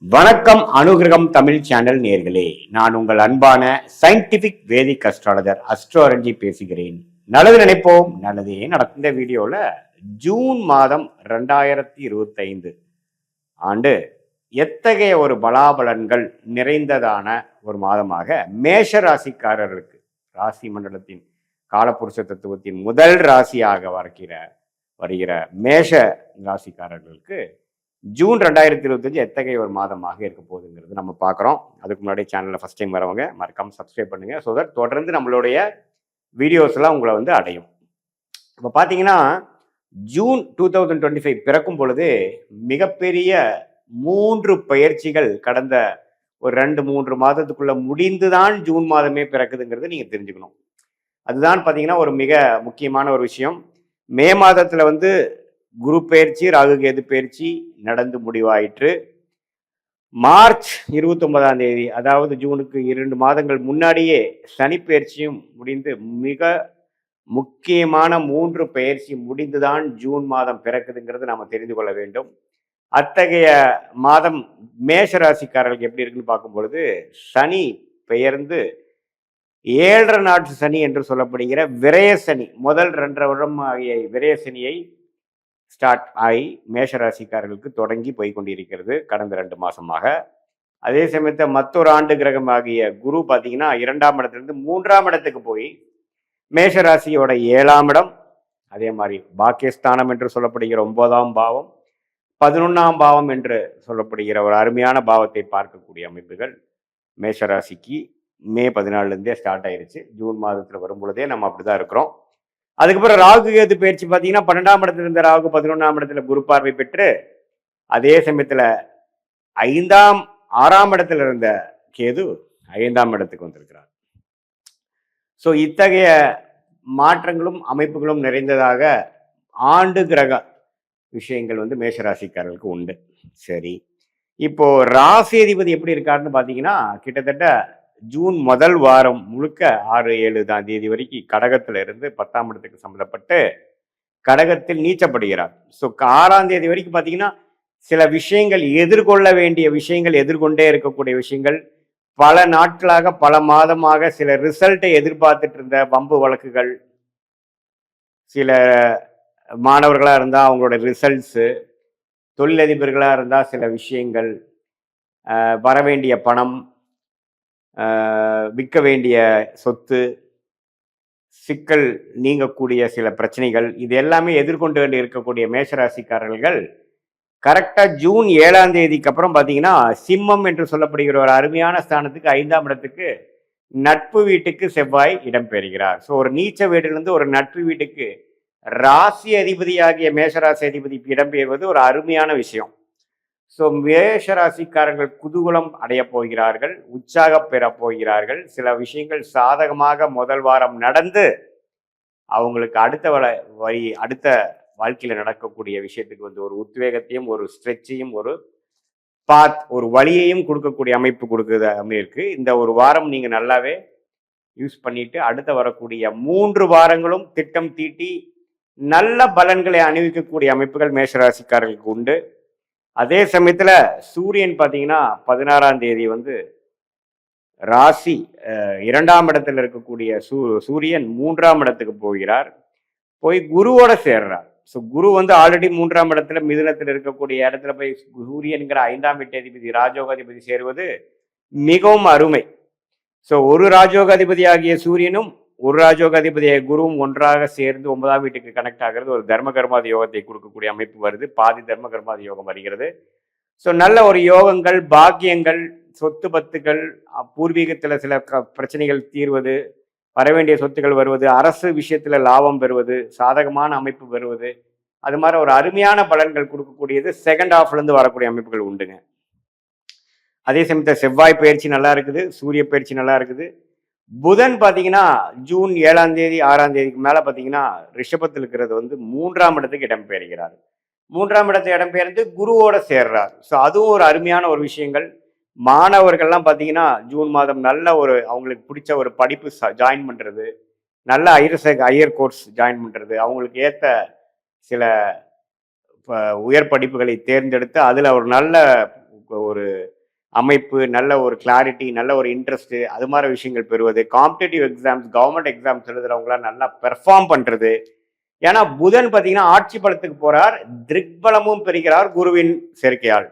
வணக்கம் அனுகிரகம் தமிழ் சேனல் நேர்களே, நான் உங்கள் அன்பான சயின்டிபிக் வேதிக் அஸ்ட்ராலஜர் அஸ்ட்ரோரஞ்சி பேசுகிறேன். நல்லது நினைப்போம், நல்லதே நடக்கும். இந்த வீடியோல ஜூன் மாதம் 2025 ஆண்டு எத்தகைய ஒரு பலாபலன்கள் நிறைந்ததான ஒரு மாதமாக மேஷ ராசிக்காரர்களுக்கு, ராசி மண்டலத்தின் காலபுருஷ தத்துவத்தின் முதல் ராசியாக வருகிற மேஷ ராசிக்காரர்களுக்கு ஜூன் 2025 எத்தகைய ஒரு மாதமாக இருக்க போகுதுங்கிறது நம்ம பார்க்குறோம். அதுக்கு முன்னாடி சேனலில் ஃபஸ்ட் டைம் வரவங்க மறக்காமல் சப்ஸ்கிரைப் பண்ணுங்கள். ஸோ தட் தொடர்ந்து நம்மளுடைய வீடியோஸ்லாம் உங்களை அடையும். இப்போ பார்த்தீங்கன்னா ஜூன் 2025 பிறக்கும் பொழுது மிகப்பெரிய 3 பயிற்சிகள் கடந்த ஒரு 2-3 மாதத்துக்குள்ள முடிந்துதான் ஜூன் மாதமே பிறக்குதுங்கிறது நீங்கள் தெரிஞ்சுக்கணும். அதுதான் பார்த்தீங்கன்னா ஒரு மிக முக்கியமான ஒரு விஷயம். மே மாதத்தில் குரு பயிற்சி, ராகு கேது பயிற்சி நடந்து முடிவாயிற்று. மார்ச் 29ஆம் தேதி, அதாவது ஜூனுக்கு 2 மாதங்கள் முன்னாடியே சனி பயிற்சியும் முடிந்து மிக முக்கியமான 3 பயிற்சி முடிந்துதான் ஜூன் மாதம் பிறக்குதுங்கிறது நாம் தெரிந்து கொள்ள வேண்டும். அத்தகைய மாதம் மேஷ ராசிக்காரர்களுக்கு எப்படி இருக்குன்னு பார்க்கும் பொழுது, சனி பெயர்ந்து 7.5 நாட்டு சனி என்று சொல்லப்படுகிற விரய சனி, முதல் 2.5 வருடம் ஆகிய விரய சனியை ஸ்டார்ட் ஆகி மேஷராசிக்காரர்களுக்கு தொடங்கி போய்கொண்டிருக்கிறது கடந்த 2 மாசமாக. அதே சமயத்தில் மற்றொரு ஆண்டு கிரகம் ஆகிய குரு பார்த்தீங்கன்னா 2ஆம் இடத்திலிருந்து 3ஆம் இடத்துக்கு போய் மேஷராசியோட 7ஆம் இடம், அதே மாதிரி பாக்கியஸ்தானம் என்று சொல்லப்படுகிற 9ஆம் பாவம், 11ஆம் பாவம் என்று சொல்லப்படுகிற ஒரு அருமையான பாவத்தை பார்க்கக்கூடிய அமைப்புகள் மேஷராசிக்கு மே 14லேருந்தே ஸ்டார்ட் ஆயிருச்சு. ஜூன் மாதத்தில் வரும் பொழுதே நம்ம அப்படிதான் இருக்கிறோம். அதுக்கப்புறம் ராகு கேது பயிற்சி பார்த்தீங்கன்னா 12ஆம் இடத்துல இருந்த ராகு 11ஆம் இடத்துல குரு பார்வை பெற்று, அதே சமயத்தில் 6ஆம் இடத்துல இருந்த கேது 5ஆம் இடத்துக்கு வந்திருக்கிறார். ஸோ இத்தகைய மாற்றங்களும் அமைப்புகளும் நிறைந்ததாக ஆண்டு கிரக விஷயங்கள் மேஷராசிக்காரர்களுக்கு உண்டு. சரி, இப்போ ராசி அதிபதி எப்படி இருக்காருன்னு பார்த்தீங்கன்னா, கிட்டத்தட்ட ஜூன் முதல் வாரம் முழுக்க 6-7 தேதி வரைக்கும் கடகத்துல இருந்து 10ஆம் இடத்துக்கு சம்மந்தப்பட்டு கடகத்தில் நீச்சப்படுகிறார். ஸோ 6ஆம் தேதி வரைக்கும் பார்த்தீங்கன்னா சில விஷயங்கள் எதிர்கொள்ள வேண்டிய விஷயங்கள், எதிர்கொண்டே இருக்கக்கூடிய விஷயங்கள், பல நாட்களாக பல மாதமாக சில ரிசல்ட்டை எதிர்பார்த்துட்டு இருந்த வம்பு வழக்குகள், சில மாணவர்களாக இருந்தால் அவங்களோட ரிசல்ட்ஸு, தொழிலதிபர்களாக இருந்தால் சில விஷயங்கள், வரவேண்டிய பணம், விற்க வேண்டிய சொத்து, சிக்கல் நீங்கக்கூடிய சில பிரச்சனைகள், இது எல்லாமே எதிர்கொண்டு வேண்டி இருக்கக்கூடிய மேஷராசிக்காரர்கள் கரெக்டாக ஜூன் 7ஆம் தேதிக்கு அப்புறம் பார்த்தீங்கன்னா சிம்மம் என்று சொல்லப்படுகிற ஒரு அருமையான ஸ்தானத்துக்கு 5ஆம் இடத்துக்கு நட்பு வீட்டுக்கு செவ்வாய் இடம்பெறுகிறார். ஸோ ஒரு நீச்ச வீட்டிலிருந்து ஒரு நட்பு வீட்டுக்கு ராசி அதிபதியாகிய மேஷராசி அதிபதி இடம்பெறுவது ஒரு அருமையான விஷயம். ஸோ மேஷராசிக்காரர்கள் குதூகலம் அடைய போகிறார்கள், உற்சாகம் பெற போகிறார்கள். சில விஷயங்கள் சாதகமாக முதல் வாரம் நடந்து அவங்களுக்கு அடுத்த வாழ்க்கையில் நடக்கக்கூடிய விஷயத்துக்கு ஒரு உத்வேகத்தையும் ஒரு ஸ்ட்ரெச்சையும் ஒரு ஒரு வழியையும் கொடுக்கக்கூடிய அமைப்பு கொடுக்குது இருக்கு. இந்த ஒரு வாரம் நீங்க நல்லாவே யூஸ் பண்ணிட்டு அடுத்த வரக்கூடிய 3 வாரங்களும் திட்டம் தீட்டி நல்ல பலன்களை அணிவிக்கக்கூடிய அமைப்புகள் மேஷராசிக்காரர்களுக்கு உண்டு. அதே சமயத்துல சூரியன் பார்த்தீங்கன்னா 16ஆம் தேதி ராசி 2ஆம் இடத்துல இருக்கக்கூடிய சூரியன் 3ஆம் இடத்துக்கு போகிறார், போய் குருவோட சேர்றார். ஸோ குரு ஆல்ரெடி 3ஆம் இடத்துல மிதுனத்தில் இருக்கக்கூடிய இடத்துல போய் சூரியன்கிற 5ஆம் வீட்டதிபதி ராஜோகாதிபதி சேருவது மிகவும் அருமை. ஸோ ஒரு ராஜோகாதிபதி ஆகிய சூரியனும் ஒரு ராஜோகாதிபதியை குருவும் ஒன்றாக சேர்ந்து 9ஆம் வீட்டுக்கு கனெக்ட் ஆகிறது ஒரு தர்ம கர்மாதி யோகத்தை கொடுக்கக்கூடிய அமைப்பு வருது. பாதி தர்ம கர்மாதி யோகம் வருகிறது. ஸோ நல்ல ஒரு யோகங்கள், பாக்கியங்கள், சொத்து பத்துக்கள், பூர்வீகத்தில் சில பிரச்சனைகள் தீர்வது, வரவேண்டிய சொத்துக்கள் வருவது, அரசு விஷயத்துல லாபம் பெறுவது, சாதகமான அமைப்பு பெறுவது, அது மாதிரி ஒரு அருமையான பலன்கள் கொடுக்கக்கூடியது செகண்ட் ஹாஃப்லேருந்து வரக்கூடிய அமைப்புகள் உண்டுங்க. அதே சமயத்தில் செவ்வாய் பயிற்சி நல்லா இருக்குது, சூரிய பயிற்சி நல்லா இருக்குது. புதன் பார்த்தீங்கன்னா ஜூன் 7ஆம் தேதி 6ஆம் தேதிக்கு மேலே பார்த்தீங்கன்னா ரிஷபத்தில் இருக்கிறது 3ஆம் இடத்துக்கு இடம்பெறுகிறார். 3ஆம் இடத்தை இடம்பெயர்ந்து குருவோட சேர்றார். ஸோ அதுவும் ஒரு அருமையான ஒரு விஷயங்கள். மாணவர்கள்லாம் பார்த்தீங்கன்னா ஜூன் மாதம் நல்ல ஒரு அவங்களுக்கு பிடிச்ச ஒரு படிப்பு ஜாயின் பண்ணுறது, நல்ல ஹையர் கோர்ஸ் ஜாயின் பண்ணுறது, அவங்களுக்கு ஏற்ற சில உயர் படிப்புகளை தேர்ந்தெடுத்து அதில் ஒரு நல்ல ஒரு அமைப்பு, நல்ல ஒரு கிளாரிட்டி, நல்ல ஒரு இன்ட்ரெஸ்ட், அது மாதிரி விஷயங்கள் பெறுவது, காம்படிட்டிவ் எக்ஸாம்ஸ், கவர்மெண்ட் எக்ஸாம்ஸ் எழுதுறவங்களாம் நல்லா பெர்ஃபார்ம் பண்றது. ஏன்னா புதன் பார்த்தீங்கன்னா ஆட்சி பலத்துக்கு போறார், திக்பலமும் பெறுகிறார் குருவின் சேர்க்கையால்.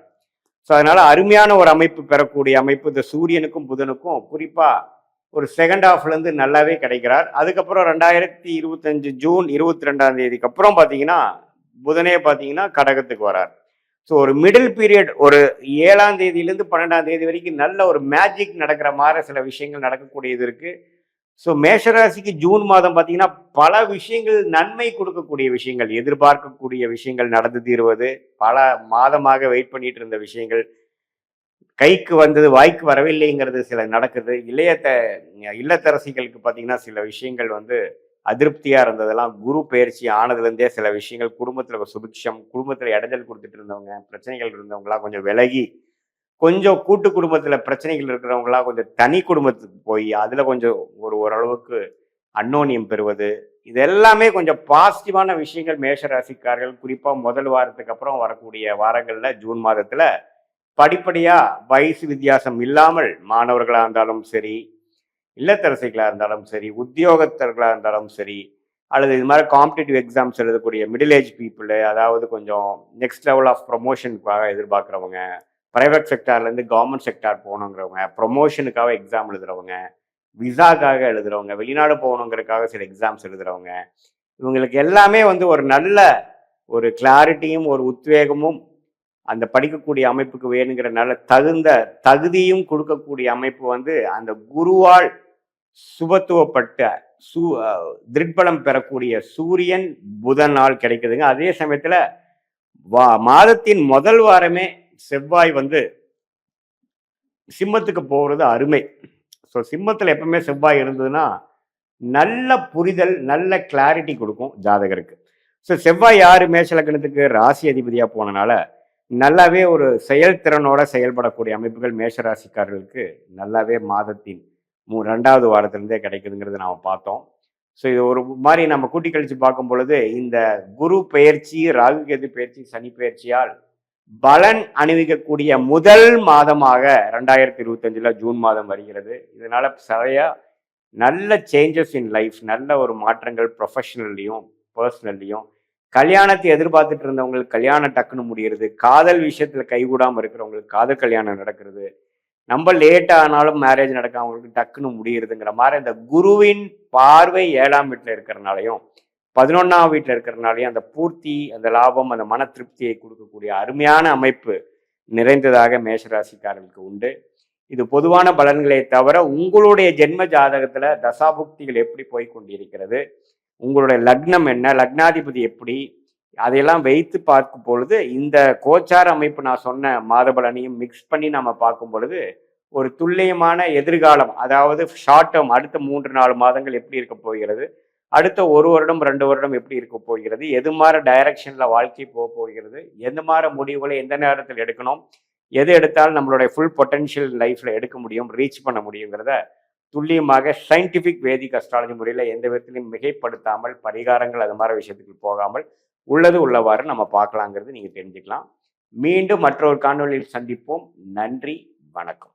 ஸோ அதனால அருமையான ஒரு அமைப்பு பெறக்கூடிய அமைப்பு இந்த சூரியனுக்கும் புதனுக்கும் குறிப்பா ஒரு செகண்ட் ஹாஃப்ல இருந்து நல்லாவே கிடைக்கிறார். அதுக்கப்புறம் 2025 ஜூன் 22ஆம் தேதிக்கு அப்புறம் பார்த்தீங்கன்னா புதனே பார்த்தீங்கன்னா கடகத்துக்கு வரார். ஸோ ஒரு மிடில் பீரியட் ஒரு 7ஆம் தேதியிலேருந்து 12ஆம் தேதி வரைக்கும் நல்ல ஒரு மேஜிக் நடக்கிற மாதிரி சில விஷயங்கள் நடக்கக்கூடியது இருக்கு. ஸோ மேஷராசிக்கு ஜூன் மாதம் பார்த்தீங்கன்னா பல விஷயங்கள் நன்மை கொடுக்கக்கூடிய விஷயங்கள், எதிர்பார்க்கக்கூடிய விஷயங்கள் நடந்து தீருவது, பல மாதமாக வெயிட் பண்ணிட்டு இருந்த விஷயங்கள் கைக்கு வந்தது வாய்க்கு வரவில்லைங்கிறது சில நடக்குது. இல்லத்தரசிகளுக்கு பார்த்தீங்கன்னா சில விஷயங்கள் வந்து அதிருப்தியா இருந்ததெல்லாம் குரு பயிற்சி ஆனதுலேருந்தே சில விஷயங்கள் குடும்பத்தில் சுபிக்ஷம், குடும்பத்தில் இடைஞ்சல் கொடுத்துட்டு இருந்தவங்க, பிரச்சனைகள் இருந்தவங்களாம் கொஞ்சம் விலகி, கொஞ்சம் கூட்டு குடும்பத்தில் பிரச்சனைகள் இருக்கிறவங்களாம் கொஞ்சம் தனி குடும்பத்துக்கு போய் அதில் கொஞ்சம் ஓரளவுக்கு அன்னோனியம் பெறுவது, இது எல்லாமே கொஞ்சம் பாசிட்டிவான விஷயங்கள் மேஷராசிக்காரர்கள் குறிப்பாக முதல் வாரத்துக்கு அப்புறம் வரக்கூடிய வாரங்களில் ஜூன் மாதத்தில் படிப்படியா வயசு வித்தியாசம் இல்லாமல் மாணவர்களாக இருந்தாலும் சரி, இல்லத்தரசிகளாக இருந்தாலும் சரி, உத்தியோகத்தர்களாக இருந்தாலும் சரி, அல்லது இது மாதிரி காம்படிட்டிவ் எக்ஸாம்ஸ் எழுதக்கூடிய மிடில் ஏஜ் பீப்புள், அதாவது கொஞ்சம் நெக்ஸ்ட் லெவல் ஆஃப் ப்ரொமோஷனுக்காக எதிர்பார்க்குறவங்க, ப்ரைவேட் செக்டார்லேருந்து கவர்மெண்ட் செக்டார் போகணுங்கிறவங்க, ப்ரொமோஷனுக்காக எக்ஸாம் எழுதுறவங்க, விசாக்காக எழுதுறவங்க, வெளிநாடு போகணுங்கிறதுக்காக சில எக்ஸாம்ஸ் எழுதுறவங்க, இவங்களுக்கு எல்லாமே வந்து ஒரு நல்ல ஒரு கிளாரிட்டியும் ஒரு உத்வேகமும் அந்த படிக்கக்கூடிய அமைப்புக்கு வேணுங்கிற நல்ல தகுதியும் கொடுக்கக்கூடிய அமைப்பு வந்து அந்த குருவால் சுபத்துவப்பட்ட திருட்பலம் பெறக்கூடிய சூரியன் புதனால் கிடைக்குதுங்க. அதே சமயத்துல மாதத்தின் முதல் வாரமே செவ்வாய் வந்து சிம்மத்துக்கு போகிறது அருமை. ஸோ சிம்மத்தில் எப்பவுமே செவ்வாய் இருந்ததுன்னா நல்ல புரிதல், நல்ல கிளாரிட்டி கொடுக்கும் ஜாதகருக்கு. ஸோ செவ்வாய் யாரு மேஷலக்கணத்துக்கு ராசி அதிபதியா போனனால நல்லாவே ஒரு செயல்திறனோட செயல்படக்கூடிய அமைப்புகள் மேஷராசிக்காரர்களுக்கு நல்லாவே மாதத்தின் 2வது வாரத்திலிருந்தே கிடைக்குதுங்கிறது நாம் பார்த்தோம். ஸோ இது ஒரு மாதிரி நம்ம கூட்டி கழிச்சு பார்க்கும் பொழுது இந்த குரு பெயர்ச்சி, ராகு கேது பெயர்ச்சி, சனி பெயர்ச்சியால் பலன் அணிவிக்கக்கூடிய முதல் மாதமாக 2025 ஜூன் மாதம் வருகிறது. இதனால சரியா நல்ல சேஞ்சஸ் இன் லைஃப், நல்ல ஒரு மாற்றங்கள் ப்ரொஃபஷனல்லையும் பர்சனல்லையும், கல்யாணத்தை எதிர்பார்த்துட்டு இருந்தவங்களுக்கு கல்யாணம் டக்குன்னு முடிகிறது, காதல் விஷயத்துல கைகூடாமல் இருக்கிறவங்களுக்கு காதல் கல்யாணம் நடக்கிறது, நம்ம லேட் ஆனாலும் மேரேஜ் நடக்காதவங்களுக்கு டக்குன்னு முடியுறதுங்கிற மாதிரி இந்த குருவின் பார்வை 7ஆம் வீட்டில் இருக்கிறனாலையும் 11ஆம் வீட்டில் இருக்கிறனாலையும் அந்த பூர்த்தி, அந்த லாபம், அந்த மன திருப்தியை கொடுக்கக்கூடிய அருமையான அமைப்பு நிறைந்ததாக மேஷராசிக்காரர்களுக்கு உண்டு. இது பொதுவான பலன்களை தவிர உங்களுடைய ஜென்ம ஜாதகத்துல தசாபுக்திகள் எப்படி போய் கொண்டிருக்கிறது, உங்களுடைய லக்னம் என்ன, லக்னாதிபதி எப்படி, அதையெல்லாம் வைத்து பார்க்கும் பொழுது இந்த கோச்சார அமைப்பு நான் சொன்ன மாதபலனையும் மிக்ஸ் பண்ணி நம்ம பார்க்கும் பொழுது ஒரு துல்லியமான எதிர்காலம், அதாவது ஷார்ட் டேர்ம் அடுத்த 3-4 மாதங்கள் எப்படி இருக்க போகிறது, அடுத்த 1 வருடம் 2 வருடம் எப்படி இருக்க போகிறது, எது மாதிரி டைரக்ஷன்ல வாழ்க்கை போக போகிறது, எந்த மாதிரி முடிவுகளை எந்த நேரத்தில் எடுக்கணும், எது எடுத்தாலும் நம்மளுடைய ஃபுல் பொட்டன்ஷியல் லைஃப்ல எடுக்க முடியும், ரீச் பண்ண முடியுங்கிறத துல்லியமாக சயின்டிஃபிக் வேதிக் அஸ்ட்ராலஜி முறையில் எந்த விதத்திலையும் மிகைப்படுத்தாமல், பரிகாரங்கள் அது மாதிரி விஷயத்துக்கு போகாமல் உள்ளது உள்ளவாறு நம்ம பார்க்கலாங்கிறது நீங்கள் தெரிஞ்சுக்கலாம். மீண்டும் மற்றொரு காணொலியில் சந்திப்போம். நன்றி, வணக்கம்.